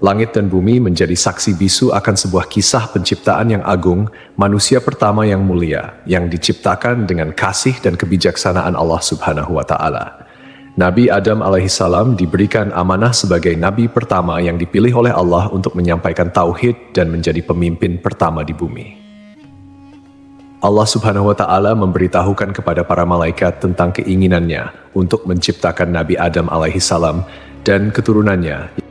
Langit dan bumi menjadi saksi bisu akan sebuah kisah penciptaan yang agung, manusia pertama yang mulia, yang diciptakan dengan kasih dan kebijaksanaan Allah Subhanahu wa Ta'ala. Nabi Adam alaihissalam diberikan amanah sebagai nabi pertama yang dipilih oleh Allah untuk menyampaikan tauhid dan menjadi pemimpin pertama di bumi. Allah Subhanahu wa Ta'ala memberitahukan kepada para malaikat tentang keinginannya untuk menciptakan Nabi Adam alaihissalam dan keturunannya.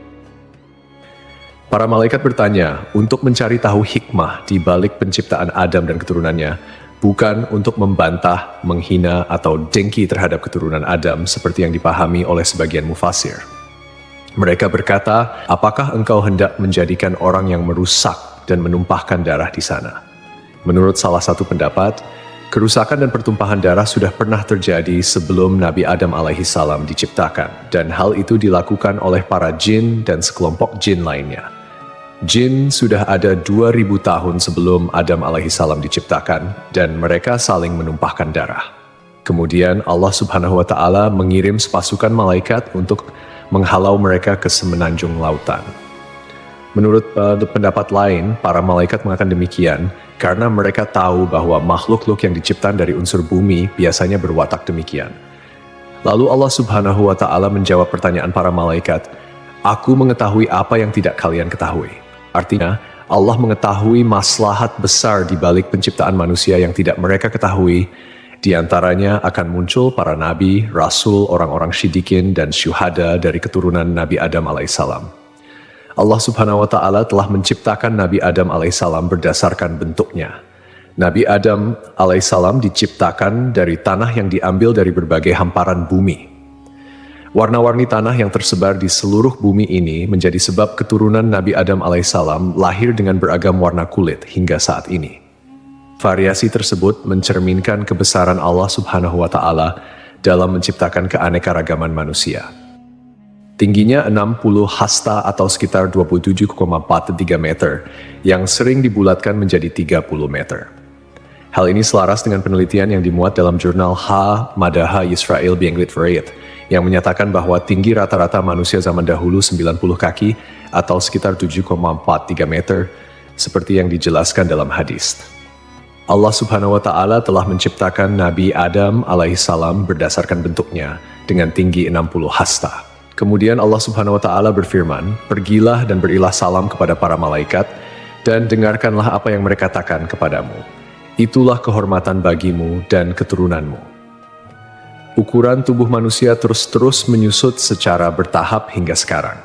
Para malaikat bertanya untuk mencari tahu hikmah di balik penciptaan Adam dan keturunannya, bukan untuk membantah, menghina, atau dengki terhadap keturunan Adam seperti yang dipahami oleh sebagian mufasir. Mereka berkata, apakah engkau hendak menjadikan orang yang merusak dan menumpahkan darah di sana? Menurut salah satu pendapat, kerusakan dan pertumpahan darah sudah pernah terjadi sebelum Nabi Adam alaihissalam diciptakan, dan hal itu dilakukan oleh para jin dan sekelompok jin lainnya. Jin sudah ada 2000 tahun sebelum Adam alaihissalam diciptakan, dan mereka saling menumpahkan darah. Kemudian Allah Subhanahu wa Ta'ala mengirim sepasukan malaikat untuk menghalau mereka ke semenanjung lautan. Menurut pendapat lain, para malaikat mengatakan demikian karena mereka tahu bahwa makhluk-makhluk yang diciptakan dari unsur bumi biasanya berwatak demikian. Lalu Allah Subhanahu wa Ta'ala menjawab pertanyaan para malaikat, "Aku mengetahui apa yang tidak kalian ketahui." Artinya, Allah mengetahui maslahat besar di balik penciptaan manusia yang tidak mereka ketahui. Di antaranya akan muncul para nabi, rasul, orang-orang syidikin, dan syuhada dari keturunan Nabi Adam alaihissalam. Allah Subhanahu wa Ta'ala telah menciptakan Nabi Adam alaihissalam berdasarkan bentuknya. Nabi Adam alaihissalam diciptakan dari tanah yang diambil dari berbagai hamparan bumi. Warna-warni tanah yang tersebar di seluruh bumi ini menjadi sebab keturunan Nabi Adam alaihissalam lahir dengan beragam warna kulit hingga saat ini. Variasi tersebut mencerminkan kebesaran Allah Subhanahu wa Ta'ala dalam menciptakan keanekaragaman manusia. Tingginya 60 hasta atau sekitar 27,43 meter, yang sering dibulatkan menjadi 30 meter. Hal ini selaras dengan penelitian yang dimuat dalam jurnal Madaha Yisrael Be'Anglit Variet, yang menyatakan bahwa tinggi rata-rata manusia zaman dahulu 90 kaki atau sekitar 7,43 meter, seperti yang dijelaskan dalam hadis. Allah Subhanahu wa Ta'ala telah menciptakan Nabi Adam alaihissalam berdasarkan bentuknya dengan tinggi 60 hasta. Kemudian Allah Subhanahu wa Ta'ala berfirman, "Pergilah dan berilah salam kepada para malaikat, dan dengarkanlah apa yang mereka katakan kepadamu. Itulah kehormatan bagimu dan keturunanmu." Ukuran tubuh manusia terus-terus menyusut secara bertahap hingga sekarang.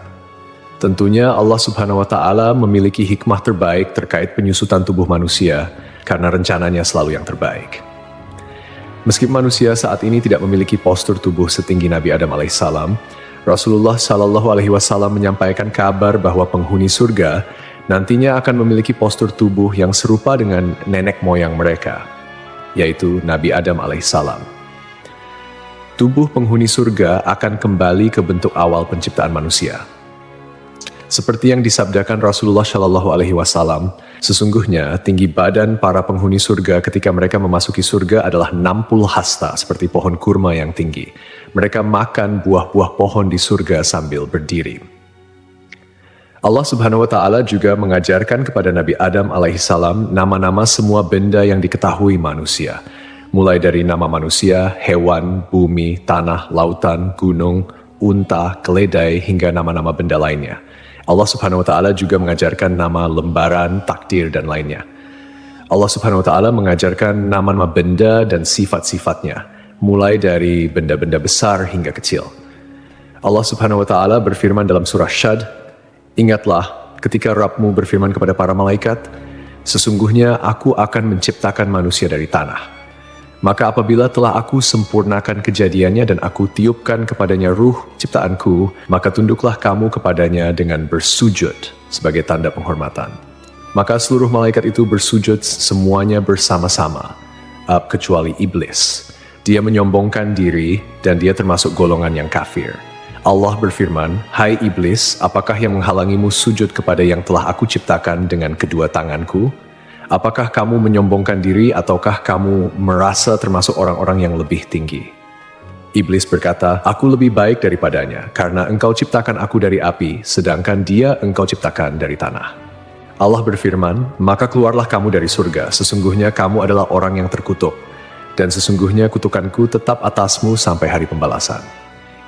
Tentunya Allah Subhanahu wa Ta'ala memiliki hikmah terbaik terkait penyusutan tubuh manusia, karena rencananya selalu yang terbaik. Meski manusia saat ini tidak memiliki postur tubuh setinggi Nabi Adam alaihissalam, Rasulullah Shallallahu Alaihi Wasallam menyampaikan kabar bahwa penghuni surga nantinya akan memiliki postur tubuh yang serupa dengan nenek moyang mereka, yaitu Nabi Adam alaihissalam. Tubuh penghuni surga akan kembali ke bentuk awal penciptaan manusia. Seperti yang disabdakan Rasulullah Shallallahu Alaihi Wasallam, sesungguhnya tinggi badan para penghuni surga ketika mereka memasuki surga adalah 60 hasta, seperti pohon kurma yang tinggi. Mereka makan buah-buah pohon di surga sambil berdiri. Allah Subhanahu wa Ta'ala juga mengajarkan kepada Nabi Adam alaihissalam nama-nama semua benda yang diketahui manusia, mulai dari nama manusia, hewan, bumi, tanah, lautan, gunung, unta, keledai, hingga nama-nama benda lainnya. Allah Subhanahu wa Ta'ala juga mengajarkan nama lembaran, takdir, dan lainnya. Allah Subhanahu wa Ta'ala mengajarkan nama-nama benda dan sifat-sifatnya, mulai dari benda-benda besar hingga kecil. Allah Subhanahu wa Ta'ala berfirman dalam surah Syad, "Ingatlah ketika Rabbmu berfirman kepada para malaikat, sesungguhnya aku akan menciptakan manusia dari tanah. Maka apabila telah aku sempurnakan kejadiannya dan aku tiupkan kepadanya ruh ciptaanku, maka tunduklah kamu kepadanya dengan bersujud sebagai tanda penghormatan." Maka seluruh malaikat itu bersujud semuanya bersama-sama, kecuali iblis. Dia menyombongkan diri dan dia termasuk golongan yang kafir. Allah berfirman, "Hai iblis, apakah yang menghalangimu sujud kepada yang telah aku ciptakan dengan kedua tanganku? Apakah kamu menyombongkan diri ataukah kamu merasa termasuk orang-orang yang lebih tinggi?" Iblis berkata, "Aku lebih baik daripadanya, karena engkau ciptakan aku dari api, sedangkan dia engkau ciptakan dari tanah." Allah berfirman, "Maka keluarlah kamu dari surga, sesungguhnya kamu adalah orang yang terkutuk, dan sesungguhnya kutukanku tetap atasmu sampai hari pembalasan."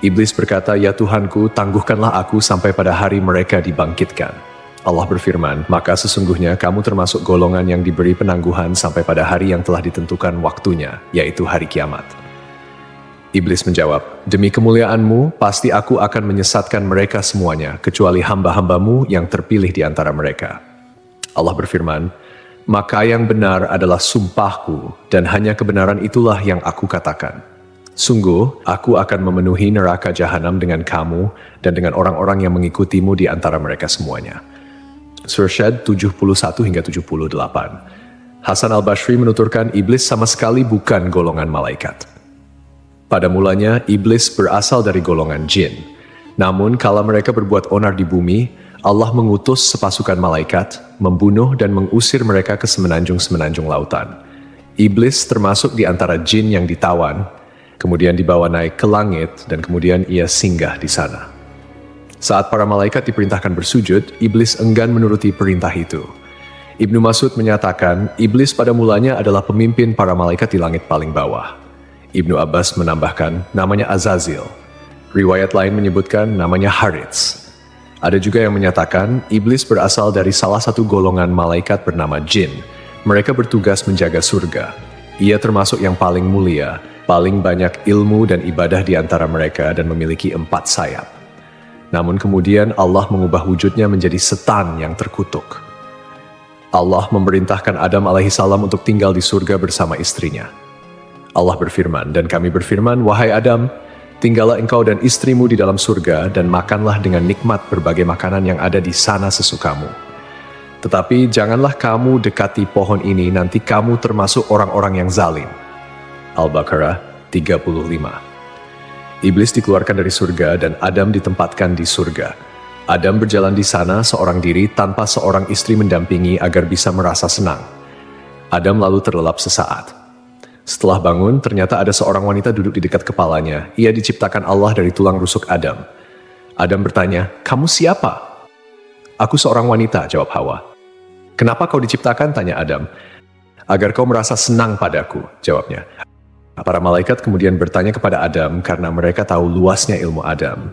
Iblis berkata, "Ya Tuhanku, tangguhkanlah aku sampai pada hari mereka dibangkitkan." Allah berfirman, "Maka sesungguhnya kamu termasuk golongan yang diberi penangguhan sampai pada hari yang telah ditentukan waktunya, yaitu hari kiamat." Iblis menjawab, "Demi kemuliaanmu, pasti aku akan menyesatkan mereka semuanya, kecuali hamba-hambamu yang terpilih di antara mereka." Allah berfirman, "Maka yang benar adalah sumpahku, dan hanya kebenaran itulah yang aku katakan. Sungguh, aku akan memenuhi neraka jahanam dengan kamu dan dengan orang-orang yang mengikutimu di antara mereka semuanya." Surah Syad 71 hingga 78. Hasan al-Basri menuturkan iblis sama sekali bukan golongan malaikat. Pada mulanya, iblis berasal dari golongan jin. Namun, kala mereka berbuat onar di bumi, Allah mengutus sepasukan malaikat, membunuh dan mengusir mereka ke semenanjung-semenanjung lautan. Iblis termasuk di antara jin yang ditawan, kemudian dibawa naik ke langit, dan kemudian ia singgah di sana. Saat para malaikat diperintahkan bersujud, iblis enggan menuruti perintah itu. Ibnu Mas'ud menyatakan, iblis pada mulanya adalah pemimpin para malaikat di langit paling bawah. Ibnu Abbas menambahkan, namanya Azazil. Riwayat lain menyebutkan namanya Harits. Ada juga yang menyatakan, iblis berasal dari salah satu golongan malaikat bernama jin. Mereka bertugas menjaga surga. Ia termasuk yang paling mulia, paling banyak ilmu dan ibadah di antara mereka dan memiliki 4 sayap. Namun kemudian Allah mengubah wujudnya menjadi setan yang terkutuk. Allah memerintahkan Adam alaihissalam untuk tinggal di surga bersama istrinya. Allah berfirman, "Dan kami berfirman, wahai Adam, tinggallah engkau dan istrimu di dalam surga dan makanlah dengan nikmat berbagai makanan yang ada di sana sesukamu. Tetapi janganlah kamu dekati pohon ini, nanti kamu termasuk orang-orang yang zalim." Al-Baqarah 35. Iblis dikeluarkan dari surga dan Adam ditempatkan di surga. Adam berjalan di sana seorang diri tanpa seorang istri mendampingi agar bisa merasa senang. Adam lalu terlelap sesaat. Setelah bangun, ternyata ada seorang wanita duduk di dekat kepalanya. Ia diciptakan Allah dari tulang rusuk Adam. Adam bertanya, "Kamu siapa?" "Aku seorang wanita," jawab Hawa. "Kenapa kau diciptakan?" tanya Adam. "Agar kau merasa senang padaku," jawabnya. Para malaikat kemudian bertanya kepada Adam karena mereka tahu luasnya ilmu Adam.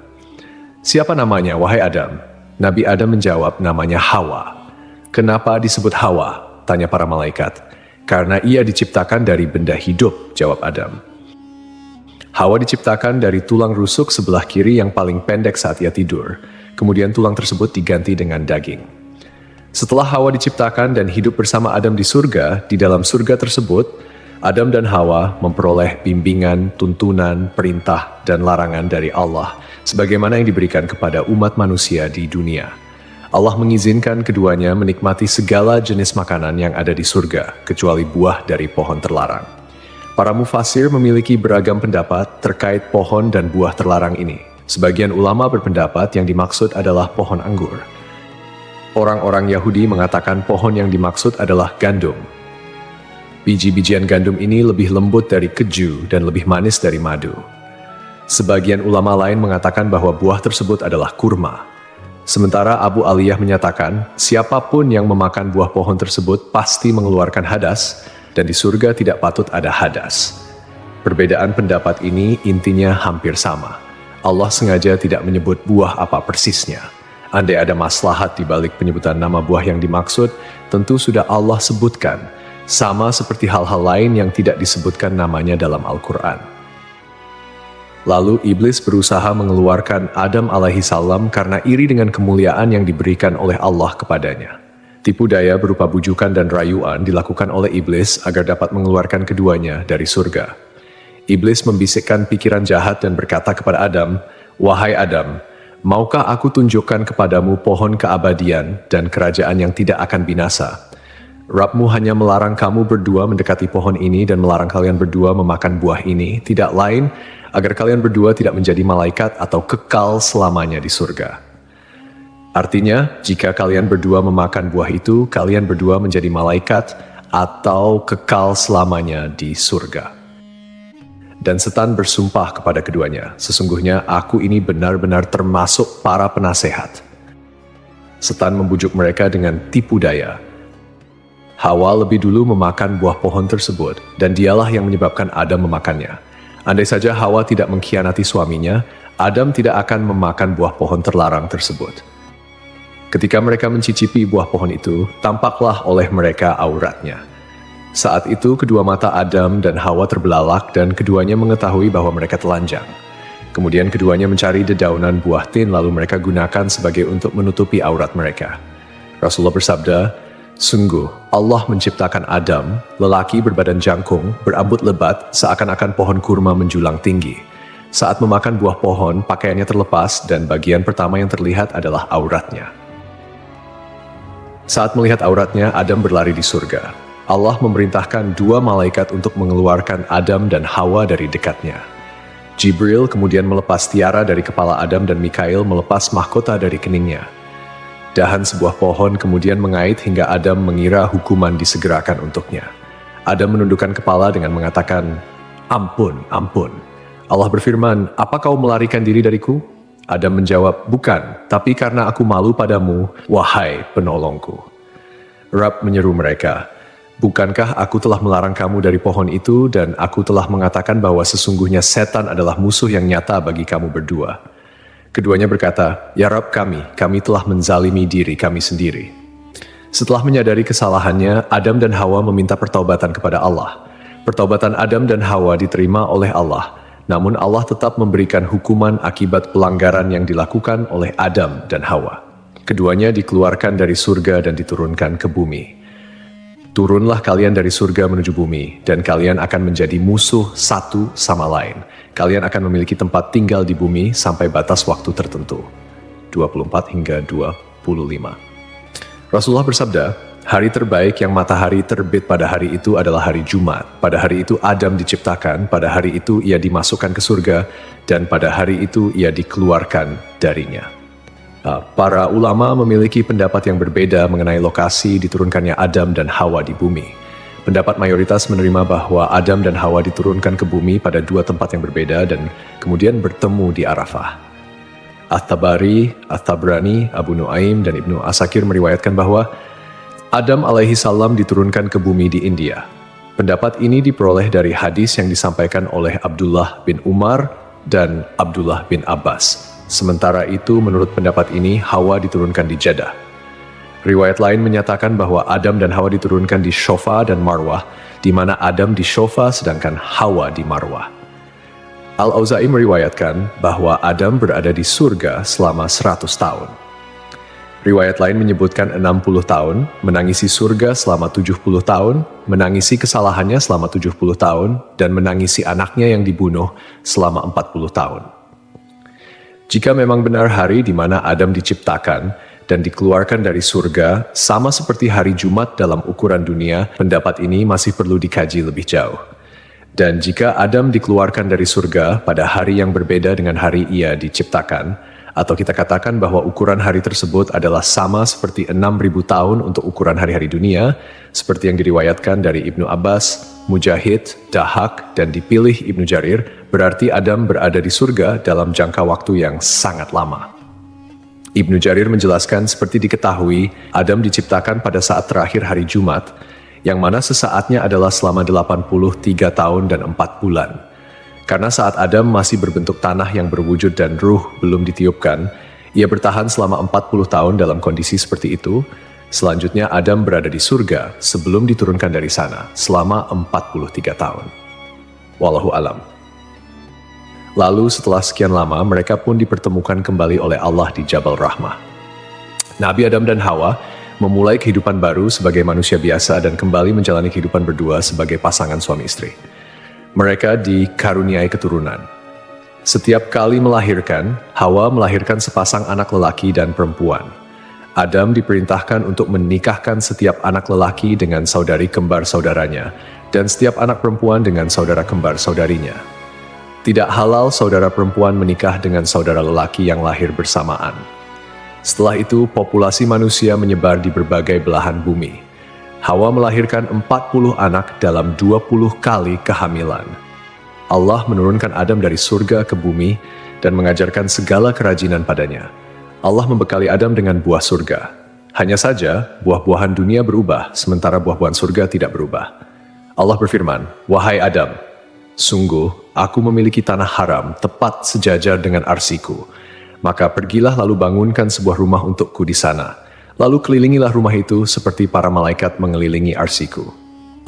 "Siapa namanya, wahai Adam?" Nabi Adam menjawab, "Namanya Hawa." "Kenapa disebut Hawa?" tanya para malaikat. "Karena ia diciptakan dari benda hidup," jawab Adam. Hawa diciptakan dari tulang rusuk sebelah kiri yang paling pendek saat ia tidur. Kemudian tulang tersebut diganti dengan daging. Setelah Hawa diciptakan dan hidup bersama Adam di surga, di dalam surga tersebut, Adam dan Hawa memperoleh bimbingan, tuntunan, perintah, dan larangan dari Allah, sebagaimana yang diberikan kepada umat manusia di dunia. Allah mengizinkan keduanya menikmati segala jenis makanan yang ada di surga, kecuali buah dari pohon terlarang. Para mufasir memiliki beragam pendapat terkait pohon dan buah terlarang ini. Sebagian ulama berpendapat yang dimaksud adalah pohon anggur. Orang-orang Yahudi mengatakan pohon yang dimaksud adalah gandum. Biji-bijian gandum ini lebih lembut dari keju dan lebih manis dari madu. Sebagian ulama lain mengatakan bahwa buah tersebut adalah kurma. Sementara Abu Aliyah menyatakan, siapapun yang memakan buah pohon tersebut pasti mengeluarkan hadas, dan di surga tidak patut ada hadas. Perbedaan pendapat ini intinya hampir sama. Allah sengaja tidak menyebut buah apa persisnya. Andai ada maslahat di balik penyebutan nama buah yang dimaksud, tentu sudah Allah sebutkan, sama seperti hal-hal lain yang tidak disebutkan namanya dalam Al-Quran. Lalu iblis berusaha mengeluarkan Adam alaihissalam karena iri dengan kemuliaan yang diberikan oleh Allah kepadanya. Tipu daya berupa bujukan dan rayuan dilakukan oleh iblis agar dapat mengeluarkan keduanya dari surga. Iblis membisikkan pikiran jahat dan berkata kepada Adam, "Wahai Adam, maukah aku tunjukkan kepadamu pohon keabadian dan kerajaan yang tidak akan binasa? Rabbmu hanya melarang kamu berdua mendekati pohon ini dan melarang kalian berdua memakan buah ini, tidak lain agar kalian berdua tidak menjadi malaikat atau kekal selamanya di surga." Artinya, jika kalian berdua memakan buah itu, kalian berdua menjadi malaikat atau kekal selamanya di surga. Dan setan bersumpah kepada keduanya, "Sesungguhnya aku ini benar-benar termasuk para penasehat." Setan membujuk mereka dengan tipu daya. Hawa lebih dulu memakan buah pohon tersebut, dan dialah yang menyebabkan Adam memakannya. Andai saja Hawa tidak mengkhianati suaminya, Adam tidak akan memakan buah pohon terlarang tersebut. Ketika mereka mencicipi buah pohon itu, tampaklah oleh mereka auratnya. Saat itu kedua mata Adam dan Hawa terbelalak dan keduanya mengetahui bahwa mereka telanjang. Kemudian keduanya mencari dedaunan buah tin lalu mereka gunakan sebagai untuk menutupi aurat mereka. Rasulullah bersabda, "Sungguh, Allah menciptakan Adam, lelaki berbadan jangkung, berambut lebat, seakan-akan pohon kurma menjulang tinggi. Saat memakan buah pohon, pakaiannya terlepas dan bagian pertama yang terlihat adalah auratnya. Saat melihat auratnya, Adam berlari di surga. Allah memerintahkan dua malaikat untuk mengeluarkan Adam dan Hawa dari dekatnya. Jibril kemudian melepas tiara dari kepala Adam dan Mikail melepas mahkota dari keningnya. Dahan sebuah pohon kemudian mengait hingga Adam mengira hukuman disegerakan untuknya. Adam menundukkan kepala dengan mengatakan, "Ampun, ampun." Allah berfirman, "Apa kau melarikan diri dariku?" Adam menjawab, "Bukan, tapi karena aku malu padamu, wahai penolongku." Rabb menyeru mereka, "Bukankah aku telah melarang kamu dari pohon itu dan aku telah mengatakan bahwa sesungguhnya setan adalah musuh yang nyata bagi kamu berdua?" Keduanya berkata, "Ya Rabb kami telah menzalimi diri kami sendiri." Setelah menyadari kesalahannya, Adam dan Hawa meminta pertaubatan kepada Allah. Pertaubatan Adam dan Hawa diterima oleh Allah, namun Allah tetap memberikan hukuman akibat pelanggaran yang dilakukan oleh Adam dan Hawa. Keduanya dikeluarkan dari surga dan diturunkan ke bumi. Turunlah kalian dari surga menuju bumi, dan kalian akan menjadi musuh satu sama lain. Kalian akan memiliki tempat tinggal di bumi sampai batas waktu tertentu. 24 hingga 25. Rasulullah bersabda, "Hari terbaik yang matahari terbit pada hari itu adalah hari Jumat. Pada hari itu Adam diciptakan, pada hari itu ia dimasukkan ke surga, dan pada hari itu ia dikeluarkan darinya." Para ulama memiliki pendapat yang berbeda mengenai lokasi diturunkannya Adam dan Hawa di bumi. Pendapat mayoritas menerima bahwa Adam dan Hawa diturunkan ke bumi pada dua tempat yang berbeda dan kemudian bertemu di Arafah. At-Tabari, At-Tabrani, Abu Nuaim, dan Ibnu Asakir meriwayatkan bahwa Adam alaihi salam diturunkan ke bumi di India. Pendapat ini diperoleh dari hadis yang disampaikan oleh Abdullah bin Umar dan Abdullah bin Abbas. Sementara itu, menurut pendapat ini, Hawa diturunkan di Jeddah. Riwayat lain menyatakan bahwa Adam dan Hawa diturunkan di Shofa dan Marwah, di mana Adam di Shofa sedangkan Hawa di Marwah. Al-Auza'i meriwayatkan bahwa Adam berada di surga selama 100 tahun. Riwayat lain menyebutkan 60 tahun, menangisi surga selama 70 tahun, menangisi kesalahannya selama 70 tahun, dan menangisi anaknya yang dibunuh selama 40 tahun. Jika memang benar hari di mana Adam diciptakan dan dikeluarkan dari surga, sama seperti hari Jumat dalam ukuran dunia, pendapat ini masih perlu dikaji lebih jauh. Dan jika Adam dikeluarkan dari surga pada hari yang berbeda dengan hari ia diciptakan, atau kita katakan bahwa ukuran hari tersebut adalah sama seperti 6.000 tahun untuk ukuran hari-hari dunia, seperti yang diriwayatkan dari Ibnu Abbas, Mujahid, Dahak, dan dipilih Ibnu Jarir, berarti Adam berada di surga dalam jangka waktu yang sangat lama. Ibnu Jarir menjelaskan seperti diketahui, Adam diciptakan pada saat terakhir hari Jumat, yang mana sesaatnya adalah selama 83 tahun dan 4 bulan. Karena saat Adam masih berbentuk tanah yang berwujud dan ruh belum ditiupkan, ia bertahan selama 40 tahun dalam kondisi seperti itu. Selanjutnya Adam berada di surga sebelum diturunkan dari sana selama 43 tahun. Wallahu alam. Lalu setelah sekian lama mereka pun dipertemukan kembali oleh Allah di Jabal Rahmah. Nabi Adam dan Hawa memulai kehidupan baru sebagai manusia biasa dan kembali menjalani kehidupan berdua sebagai pasangan suami istri. Mereka dikaruniai keturunan. Setiap kali melahirkan, Hawa melahirkan sepasang anak lelaki dan perempuan. Adam diperintahkan untuk menikahkan setiap anak lelaki dengan saudari kembar saudaranya, dan setiap anak perempuan dengan saudara kembar saudarinya. Tidak halal saudara perempuan menikah dengan saudara lelaki yang lahir bersamaan. Setelah itu, populasi manusia menyebar di berbagai belahan bumi. Hawa melahirkan 40 anak dalam 20 kali kehamilan. Allah menurunkan Adam dari surga ke bumi dan mengajarkan segala kerajinan padanya. Allah membekali Adam dengan buah surga. Hanya saja, buah-buahan dunia berubah, sementara buah-buahan surga tidak berubah. Allah berfirman, "Wahai Adam, sungguh aku memiliki tanah haram tepat sejajar dengan arsiku. Maka pergilah lalu bangunkan sebuah rumah untukku di sana. Lalu kelilingilah rumah itu seperti para malaikat mengelilingi arsiku."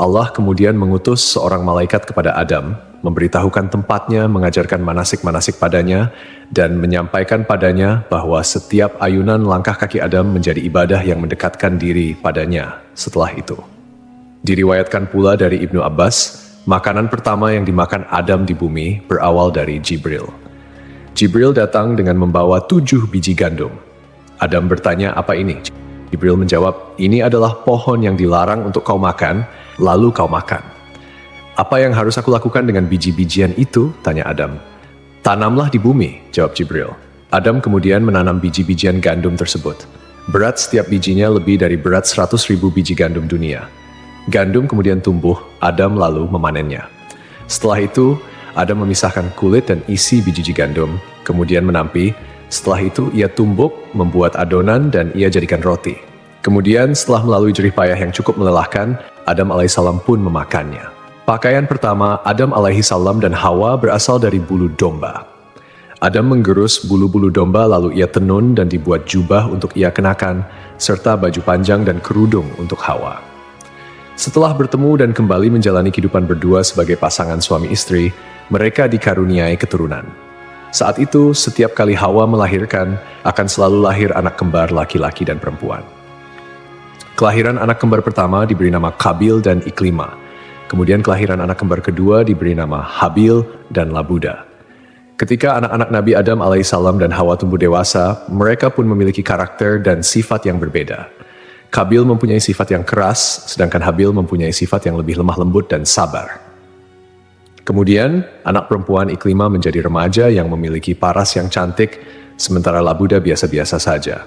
Allah kemudian mengutus seorang malaikat kepada Adam, memberitahukan tempatnya, mengajarkan manasik-manasik padanya, dan menyampaikan padanya bahwa setiap ayunan langkah kaki Adam menjadi ibadah yang mendekatkan diri padanya setelah itu. Diriwayatkan pula dari Ibnu Abbas, makanan pertama yang dimakan Adam di bumi berawal dari Jibril. Jibril datang dengan membawa 7 biji gandum. Adam bertanya, "Apa ini?" Jibril menjawab, "Ini adalah pohon yang dilarang untuk kau makan, lalu kau makan." "Apa yang harus aku lakukan dengan biji-bijian itu?" tanya Adam. "Tanamlah di bumi," jawab Jibril. Adam kemudian menanam biji-bijian gandum tersebut. Berat setiap bijinya lebih dari berat 100.000 biji gandum dunia. Gandum kemudian tumbuh, Adam lalu memanennya. Setelah itu, Adam memisahkan kulit dan isi biji gandum, kemudian menampi. Setelah itu, ia tumbuk, membuat adonan, dan ia jadikan roti. Kemudian, setelah melalui jerih payah yang cukup melelahkan, Adam alaihissalam pun memakannya. Pakaian pertama Adam alaihissalam dan Hawa berasal dari bulu domba. Adam menggerus bulu-bulu domba lalu ia tenun dan dibuat jubah untuk ia kenakan, serta baju panjang dan kerudung untuk Hawa. Setelah bertemu dan kembali menjalani kehidupan berdua sebagai pasangan suami istri, mereka dikaruniai keturunan. Saat itu, setiap kali Hawa melahirkan, akan selalu lahir anak kembar laki-laki dan perempuan. Kelahiran anak kembar pertama diberi nama Kabil dan Iklima. Kemudian kelahiran anak kembar kedua diberi nama Habil dan Labuda. Ketika anak-anak Nabi Adam alaihissalam dan Hawa tumbuh dewasa, mereka pun memiliki karakter dan sifat yang berbeda. Kabil mempunyai sifat yang keras, sedangkan Habil mempunyai sifat yang lebih lemah lembut dan sabar. Kemudian, anak perempuan Iklima menjadi remaja yang memiliki paras yang cantik, sementara Labuda biasa-biasa saja.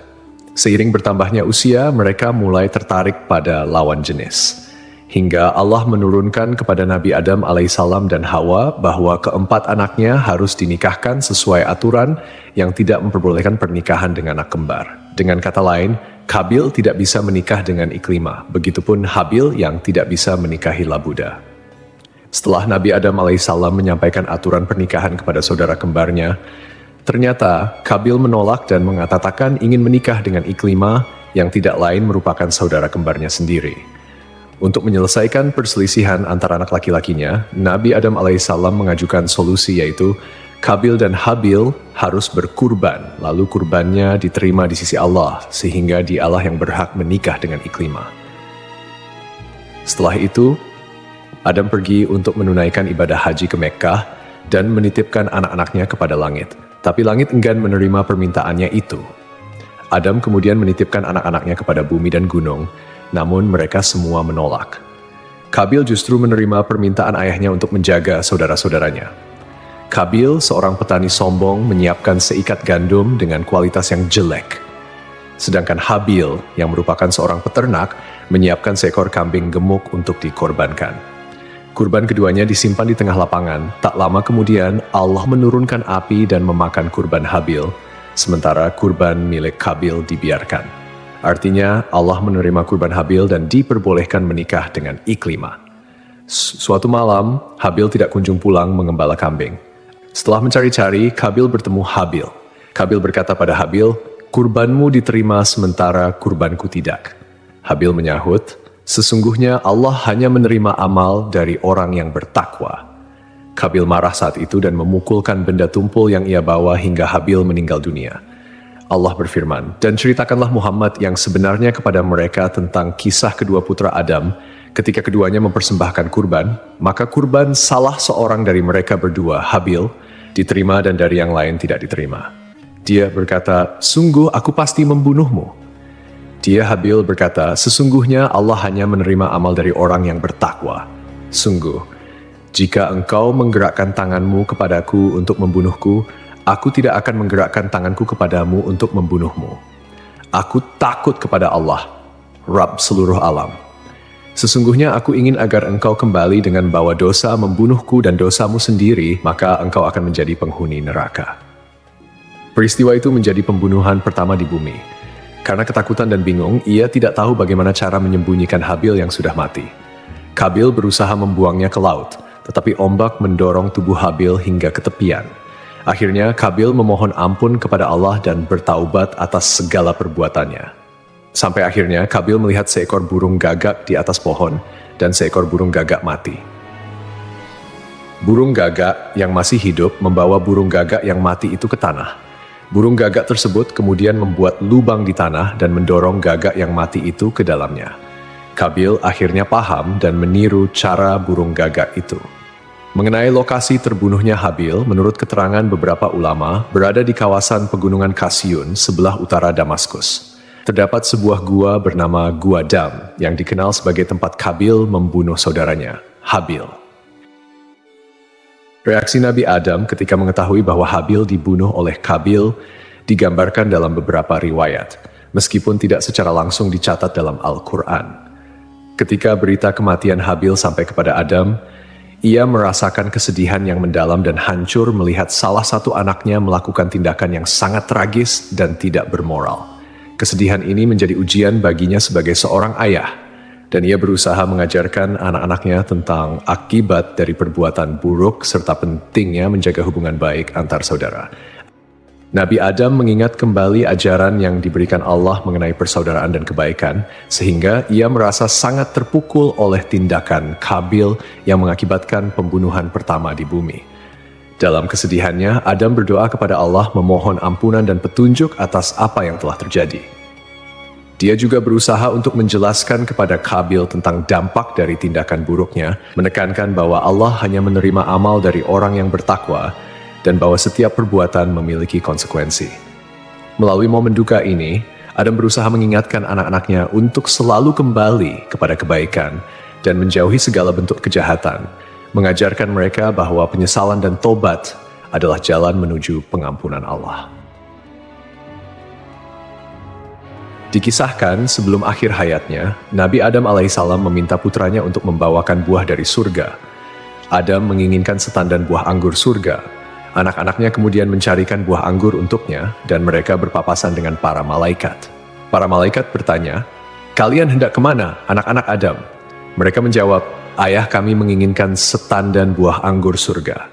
Seiring bertambahnya usia, mereka mulai tertarik pada lawan jenis. Hingga Allah menurunkan kepada Nabi Adam alaihissalam dan Hawa bahwa keempat anaknya harus dinikahkan sesuai aturan yang tidak memperbolehkan pernikahan dengan anak kembar. Dengan kata lain, Kabil tidak bisa menikah dengan Iklima, begitupun Habil yang tidak bisa menikahi Labuda. Setelah Nabi Adam alaihissalam menyampaikan aturan pernikahan kepada saudara kembarnya, ternyata Kabil menolak dan mengatakan ingin menikah dengan Iklima yang tidak lain merupakan saudara kembarnya sendiri. Untuk menyelesaikan perselisihan antara anak laki-lakinya, Nabi Adam alaihissalam mengajukan solusi yaitu Kabil dan Habil harus berkurban, lalu kurbannya diterima di sisi Allah, sehingga dialah yang berhak menikah dengan Iklima. Setelah itu, Adam pergi untuk menunaikan ibadah haji ke Mekkah dan menitipkan anak-anaknya kepada langit. Tapi langit enggan menerima permintaannya itu. Adam kemudian menitipkan anak-anaknya kepada bumi dan gunung, namun mereka semua menolak. Kabil justru menerima permintaan ayahnya untuk menjaga saudara-saudaranya. Kabil, seorang petani sombong, menyiapkan seikat gandum dengan kualitas yang jelek. Sedangkan Habil, yang merupakan seorang peternak, menyiapkan seekor kambing gemuk untuk dikorbankan. Kurban keduanya disimpan di tengah lapangan. Tak lama kemudian, Allah menurunkan api dan memakan kurban Habil, sementara kurban milik Kabil dibiarkan. Artinya, Allah menerima kurban Habil dan diperbolehkan menikah dengan Iklima. Suatu malam, Habil tidak kunjung pulang mengembala kambing. Setelah mencari-cari, Kabil bertemu Habil. Kabil berkata pada Habil, "Kurbanmu diterima sementara kurbanku tidak." Habil menyahut, "Sesungguhnya Allah hanya menerima amal dari orang yang bertakwa." Kabil marah saat itu dan memukulkan benda tumpul yang ia bawa hingga Habil meninggal dunia. Allah berfirman, "Dan ceritakanlah Muhammad yang sebenarnya kepada mereka tentang kisah kedua putra Adam ketika keduanya mempersembahkan kurban, maka kurban salah seorang dari mereka berdua, Habil, diterima dan dari yang lain tidak diterima. Dia berkata, 'Sungguh aku pasti membunuhmu.' Dia Habil berkata, 'Sesungguhnya Allah hanya menerima amal dari orang yang bertakwa. Sungguh, jika engkau menggerakkan tanganmu kepadaku untuk membunuhku, aku tidak akan menggerakkan tanganku kepadamu untuk membunuhmu. Aku takut kepada Allah, Rabb seluruh alam. Sesungguhnya aku ingin agar engkau kembali dengan bawa dosa membunuhku dan dosamu sendiri, maka engkau akan menjadi penghuni neraka. Peristiwa itu menjadi pembunuhan pertama di bumi. Karena ketakutan dan bingung, ia tidak tahu bagaimana cara menyembunyikan Habil yang sudah mati. Kabil berusaha membuangnya ke laut, tetapi ombak mendorong tubuh Habil hingga ke tepian. Akhirnya Kabil memohon ampun kepada Allah dan bertaubat atas segala perbuatannya. Sampai akhirnya Kabil melihat seekor burung gagak di atas pohon dan seekor burung gagak mati. Burung gagak yang masih hidup membawa burung gagak yang mati itu ke tanah. Burung gagak tersebut kemudian membuat lubang di tanah dan mendorong gagak yang mati itu ke dalamnya. Kabil akhirnya paham dan meniru cara burung gagak itu. Mengenai lokasi terbunuhnya Habil, menurut keterangan beberapa ulama, berada di kawasan pegunungan Kasyun sebelah utara Damaskus. Terdapat sebuah gua bernama Gua Dam yang dikenal sebagai tempat Kabil membunuh saudaranya, Habil. Reaksi Nabi Adam ketika mengetahui bahwa Habil dibunuh oleh Kabil digambarkan dalam beberapa riwayat, meskipun tidak secara langsung dicatat dalam Al-Quran. Ketika berita kematian Habil sampai kepada Adam, ia merasakan kesedihan yang mendalam dan hancur melihat salah satu anaknya melakukan tindakan yang sangat tragis dan tidak bermoral. Kesedihan ini menjadi ujian baginya sebagai seorang ayah, dan ia berusaha mengajarkan anak-anaknya tentang akibat dari perbuatan buruk serta pentingnya menjaga hubungan baik antar saudara. Nabi Adam mengingat kembali ajaran yang diberikan Allah mengenai persaudaraan dan kebaikan, sehingga ia merasa sangat terpukul oleh tindakan Kabil yang mengakibatkan pembunuhan pertama di bumi. Dalam kesedihannya, Adam berdoa kepada Allah memohon ampunan dan petunjuk atas apa yang telah terjadi. Dia juga berusaha untuk menjelaskan kepada Kabil tentang dampak dari tindakan buruknya, menekankan bahwa Allah hanya menerima amal dari orang yang bertakwa, dan bahwa setiap perbuatan memiliki konsekuensi. Melalui momen duka ini, Adam berusaha mengingatkan anak-anaknya untuk selalu kembali kepada kebaikan dan menjauhi segala bentuk kejahatan, mengajarkan mereka bahwa penyesalan dan tobat adalah jalan menuju pengampunan Allah. Dikisahkan sebelum akhir hayatnya, Nabi Adam alaihissalam meminta putranya untuk membawakan buah dari surga. Adam menginginkan setandan buah anggur surga. Anak-anaknya kemudian mencarikan buah anggur untuknya dan mereka berpapasan dengan para malaikat. Para malaikat bertanya, "Kalian hendak kemana, anak-anak Adam?" Mereka menjawab, "Ayah kami menginginkan setandan buah anggur surga."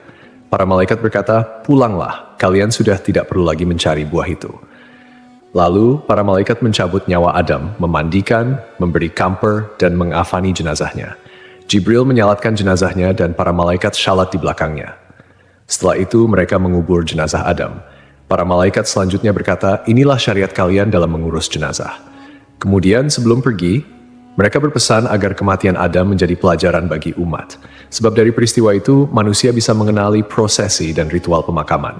Para malaikat berkata, "Pulanglah, kalian sudah tidak perlu lagi mencari buah itu." Lalu, para malaikat mencabut nyawa Adam, memandikan, memberi kamper, dan mengafani jenazahnya. Jibril menyalatkan jenazahnya dan para malaikat syalat di belakangnya. Setelah itu, mereka mengubur jenazah Adam. Para malaikat selanjutnya berkata, "Inilah syariat kalian dalam mengurus jenazah." Kemudian, sebelum pergi, mereka berpesan agar kematian Adam menjadi pelajaran bagi umat. Sebab dari peristiwa itu, manusia bisa mengenali prosesi dan ritual pemakaman.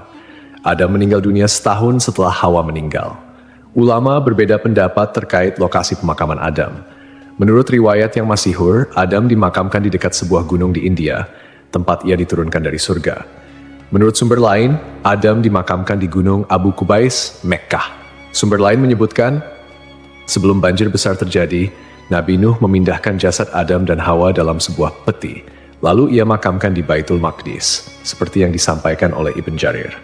Adam meninggal dunia setahun setelah Hawa meninggal. Ulama berbeda pendapat terkait lokasi pemakaman Adam. Menurut riwayat yang masyhur, Adam dimakamkan di dekat sebuah gunung di India, tempat ia diturunkan dari surga. Menurut sumber lain, Adam dimakamkan di gunung Abu Qubais, Mekkah. Sumber lain menyebutkan, sebelum banjir besar terjadi, Nabi Nuh memindahkan jasad Adam dan Hawa dalam sebuah peti. Lalu ia makamkan di Baitul Maqdis, seperti yang disampaikan oleh Ibn Jarir.